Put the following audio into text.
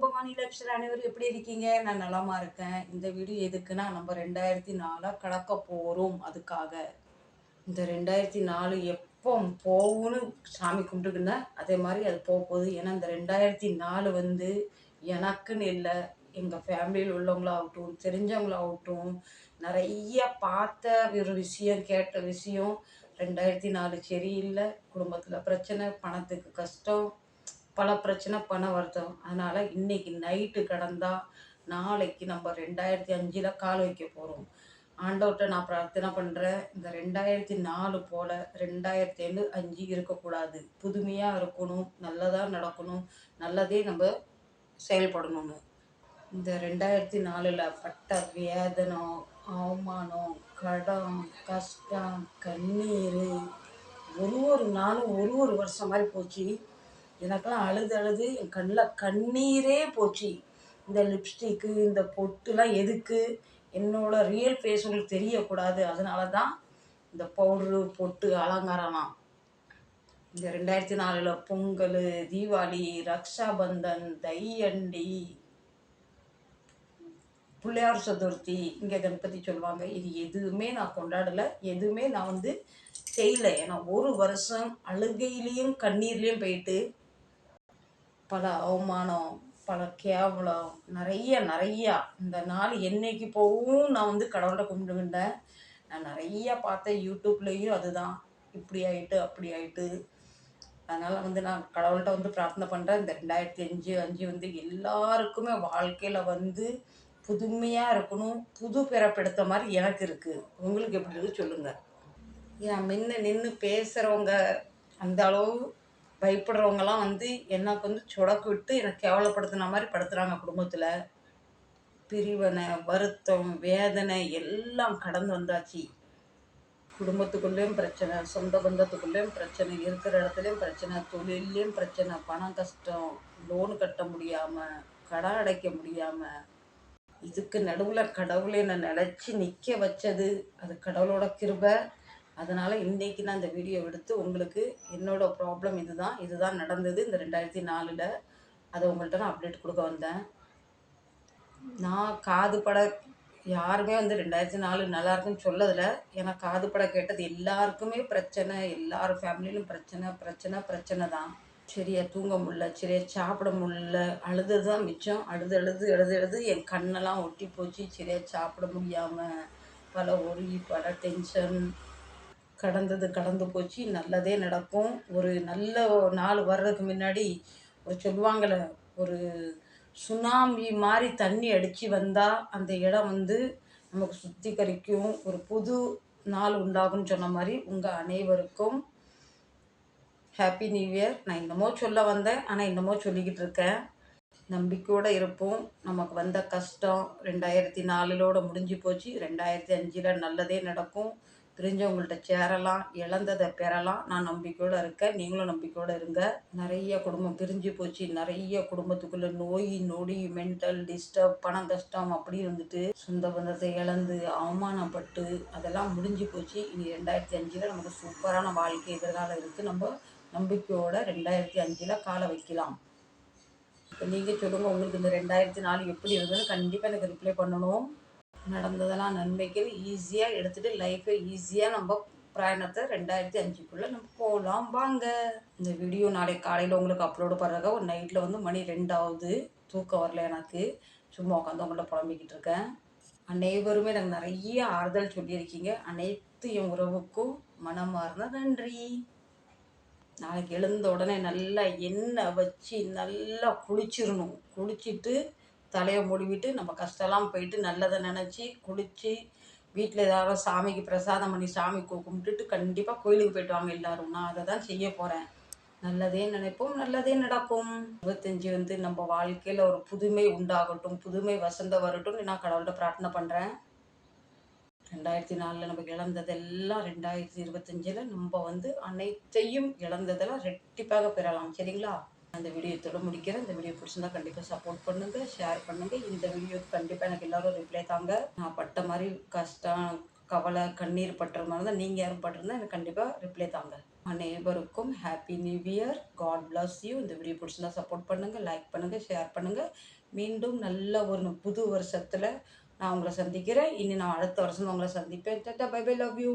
Bhavani life style அனைவரும் எப்படி இருக்கீங்க? நான் நலமா இருக்கேன். இந்த வீடியோ எதுக்குன்னா, நம்ம 2004 கடக்க போறோம் அதுக்காக. இந்த 2004 எப்போ போகும்னு சாமி கும்பிட்டுருந்தேன். அதே மாதிரி அது போகுது. ஏன்னா இந்த 2004 வந்து எனக்குன்னு இல்லை, எங்கள் ஃபேமிலியில் உள்ளவங்களாகட்டும், தெரிஞ்சவங்களாகட்டும், நிறைய பார்த்த ஒரு விஷயம், கேட்ட விஷயம். 2004 சரியில்லை. குடும்பத்தில் பிரச்சனை, பணத்துக்கு கஷ்டம், பல பிரச்சனை, பண வருத்தம். அதனால் இன்னைக்கு நைட்டு கடந்தா நாளைக்கு நம்ம 2005 கால் வைக்க போகிறோம். ஆண்டவர்கிட்ட நான் பிரார்த்தனை பண்ணுறேன், இந்த 2004 போல் 2005 இருக்கக்கூடாது. புதுமையாக இருக்கணும், நல்லதாக நடக்கணும், நல்லதே நம்ம செயல்படணும்னு. இந்த 2004 பட்ட வேதனை, அவமானம், கடன், கஷ்டம், கண்ணீர், ஒரு நாளும் ஒரு வருஷம் மாதிரி போச்சு. எனக்கெல்லாம் அழுது அழுது என் கண்ணில் கண்ணீரே போச்சு. இந்த லிப்ஸ்டிக்கு, இந்த பொட்டுலாம் எதுக்கு? என்னோட ரியல் ஃபேஸ் உங்களுக்கு தெரியக்கூடாது. அதனால தான் இந்த பவுட்ரு, பொட்டு, அலங்காரம்லாம். இந்த 2004 பொங்கல், தீபாவளி, ரக்ஷாபந்தன், தையண்டி, பிள்ளையார் சதுர்த்தி, இங்கே கணபதி சொல்லுவாங்க. இது எதுவுமே நான் கொண்டாடலை, எதுவுமே நான் வந்து செய்யலை. ஏன்னா ஒரு வருஷம் அழுகையிலையும் கண்ணீர்லேயும் போயிட்டு பல அவமானம், பல கேவலம், நிறையா. இந்த நாள் என்னைக்கு போகும் நான் வந்து கடவுளை கும்பிட்டுக்கிட்டேன். நான் நிறையா பார்த்தேன் யூடியூப்லேயும், அதுதான் இப்படி ஆயிட்டு அப்படி ஆயிட்டு. அதனால் வந்து நான் கடவுள்கிட்ட வந்து பிரார்த்தனை பண்ணுறேன். இந்த 2005 வந்து எல்லாருக்குமே வாழ்க்கையில் வந்து புதுமையாக இருக்கணும், புது பிறப்பெடுத்த மாதிரி எனக்கு இருக்குது. உங்களுக்கு எப்படி இருக்குது சொல்லுங்கள். ஏன் முன்ன நின்று பேசுகிறவங்க அந்த அளவு பயப்படுறவங்கலாம் வந்து எனக்கு வந்து சொடக்கு விட்டு எனக்கு கேவலப்படுத்தின மாதிரி படுத்துகிறாங்க. குடும்பத்தில் பிரிவினை, வருத்தம், வேதனை எல்லாம் கடந்து வந்தாச்சு. குடும்பத்துக்குள்ளேயும் பிரச்சனை, சொந்த பந்தத்துக்குள்ளேயும் பிரச்சனை, இருக்கிற இடத்துலையும் பிரச்சனை, தொழிலையும் பிரச்சனை, பணம் கஷ்டம், லோனு கட்ட முடியாமல், கடன் அடைக்க முடியாமல், இதுக்கு நடுவில் கடவுளை நான் நினச்சி நிற்க வச்சது அது கடவுளோட கிருபை. அதனால் இன்றைக்கி நான் இந்த வீடியோ எடுத்து உங்களுக்கு என்னோடய ப்ராப்ளம் இதுதான் நடந்தது இந்த 2004. அதை உங்கள்கிட்ட நான் அப்டேட் கொடுக்க வந்தேன். நான் காது பட யாருமே வந்து 2004 நல்லா இருக்குன்னு சொல்லதில்ல. ஏன்னா காது பட கேட்டது எல்லாருக்குமே பிரச்சனை, எல்லார் ஃபேமிலியிலும் பிரச்சனை தான். சரியாக தூங்க முடியல, சரியாக சாப்பிட முடியல, அழுது தான் மிச்சம். அழுது என் கண்ணெல்லாம் ஒட்டி போச்சு. சரியாக சாப்பிட முடியாமல் பல ஒரி, பல டென்ஷன். கடந்து போச்சு. நல்லதே நடக்கும். ஒரு நல்ல நாள் வர்றதுக்கு முன்னாடி ஒரு சொல்லுவாங்கள்ல, ஒரு சுனாமி மாதிரி தண்ணி அடித்து வந்தால் அந்த இடம் வந்து நமக்கு சுத்திகரிக்கும், ஒரு புது நாள் உண்டாகும்னு சொன்ன மாதிரி உங்கள் அனைவருக்கும் ஹாப்பி நியூ இயர். நான் என்னமோ சொல்ல வந்தேன், ஆனால் என்னமோ சொல்லிக்கிட்டு இருக்கேன். நம்பிக்கையோடு இருப்போம். நமக்கு வந்த கஷ்டம் 2004 முடிஞ்சு போச்சு. 2005 நல்லதே நடக்கும். பிரிஞ்சவங்கள்ட்ட சேரலாம், இழந்ததை பெறலாம். நான் நம்பிக்கையோடு இருக்கேன், நீங்களும் நம்பிக்கையோடு இருங்க. நிறைய குடும்பம் பிரிஞ்சு போச்சு. நிறைய குடும்பத்துக்குள்ளே நோய் நொடி, மென்டல் டிஸ்டர்ப், பணம் கஷ்டம் அப்படி இருந்துட்டு சொந்த பந்தத்தை இழந்து அவமானப்பட்டு அதெல்லாம் முடிஞ்சு போச்சு. இனி 2005 நமக்கு சூப்பரான வாழ்க்கை எதிர்காலம் இருக்குது. நம்ம நம்பிக்கையோட 2005 காலை வைக்கலாம். இப்போ நீங்கள் சொல்லுங்கள், உங்களுக்கு இந்த 2004 எப்படி இருந்ததுன்னு கண்டிப்பாக எனக்கு ரிப்ளை பண்ணணும். நடந்ததெல்லாம் நன்மைகள் ஈஸியாக எடுத்துகிட்டு லைஃப்பை ஈஸியாக நம்ம பிரயாணத்தை 2005 நம்ம போகலாம் வாங்க. இந்த வீடியோ நாளைக்கு காலையில் உங்களுக்கு அப்லோடு பண்ணுறதுக்காக ஒரு நைட்டில் வந்து மணி 2 ஆகுது. தூக்கம் வரல எனக்கு, சும்மா உட்காந்து உங்கள்கிட்ட புலம்பிக்கிட்டு இருக்கேன். அனைவருமே எனக்கு நிறைய ஆறுதல் சொல்லியிருக்கீங்க. அனைத்து என் உறவுக்கும் மனமார்ந்த நன்றி. நாளைக்கு எழுந்த உடனே நல்லா எண்ணெய் வச்சு நல்லா குளிச்சிடணும். குளிச்சுட்டு தலையை மூடிவிட்டு நம்ம கஷ்டம்லாம் போயிட்டு நல்லதை நினச்சி குளித்து வீட்டில் ஏதாவது சாமிக்கு பிரசாதம் பண்ணி சாமி கும்பிட்டுட்டு கண்டிப்பாக கோயிலுக்கு போய்ட்டு வாங்க எல்லோரும். நான் அதை தான் செய்ய போகிறேன். நல்லதே நினைப்போம், நல்லதே நடக்கும். 25 வந்து நம்ம வாழ்க்கையில் ஒரு புதுமை உண்டாகட்டும், புதுமை வசந்தம் வரட்டும்னு நான் கடவுள்கிட்ட பிரார்த்தனை பண்ணுறேன். 2004 நமக்கு இழந்ததெல்லாம் 2025 நம்ம வந்து அனைத்தையும் இழந்ததெல்லாம் ரெட்டிப்பாக பெறலாம். சரிங்களா? அந்த வீடியோத்தோட முடிக்கிறேன். இந்த வீடியோ பிடிச்சிருந்தா கண்டிப்பாக சப்போர்ட் பண்ணுங்கள், ஷேர் பண்ணுங்கள். இந்த வீடியோக்கு கண்டிப்பாக எனக்கு எல்லோரும் ரிப்ளை தாங்க. நான் பட்ட மாதிரி கஷ்டம், கவலை, கண்ணீர் பட்டுற மாதிரி தான் நீங்கள் யாரும் பட்டிருந்தா எனக்கு கண்டிப்பாக ரிப்ளை தாங்க. அனைவருக்கும் happy new year. God bless you. இந்த வீடியோ பிடிச்சிருந்தா சப்போர்ட் பண்ணுங்கள், லைக் பண்ணுங்கள், ஷேர் பண்ணுங்கள். மீண்டும் நல்ல ஒரு புது வருஷத்தில் நான் உங்களை சந்திக்கிறேன். இனி நான் அடுத்த வருஷம் உங்களை சந்திப்பேன். டாடா, பை பை, லவ் யூ.